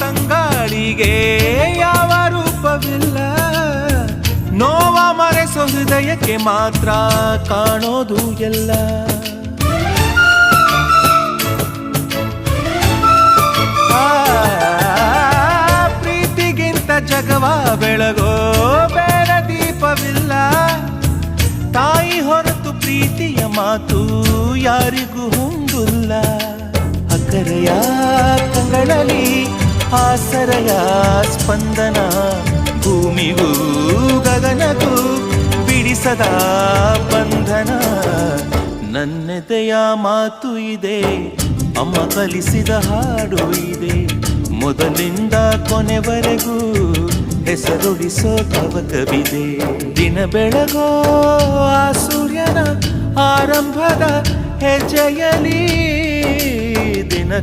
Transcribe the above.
ತಂಗಾಳಿಗೆ ಯಾವ ರೂಪವಿಲ್ಲ, ನೋವ ಮರೆಸೋ ಹೃದಯಕ್ಕೆ ಮಾತ್ರ ಕಾಣೋದು ಎಲ್ಲ. ಪ್ರೀತಿಗಿಂತ ಜಗವ ಬೆಳಗೋ ಬೇರೆ ದೀಪವಿಲ್ಲ, ತಾಯಿ ಹೊರತು ಪ್ರೀತಿಯ ಮಾತು ಯಾರಿಗೂ ಹೊಂದಿಲ್ಲ. ಅಕ್ಕರೆಯ ಕಂಗಳಲ್ಲಿ ಆಸರೆಯ ಸ್ಪಂದನ, ಭೂಮಿಗೂ ಗಗನಗೂ ಬಿಡಿಸದ ಬಂಧನ. ನನ್ನೆದೆಯ ಮಾತು ಇದೆ, ಅಮ್ಮ ಕಲಿಸಿದ ಹಾಡು ಇದೆ, ಮೊದಲಿಂದ ಕೊನೆವರೆಗೂ ಹೆಸರುಡಿಸೋ ತವಕವಿದೆ. ದಿನ ಬೆಳಗೋ ಆ ಸೂರ್ಯನ ಆರಂಭದ ಹೆಜ್ಜೆಯಲಿ ದಿನ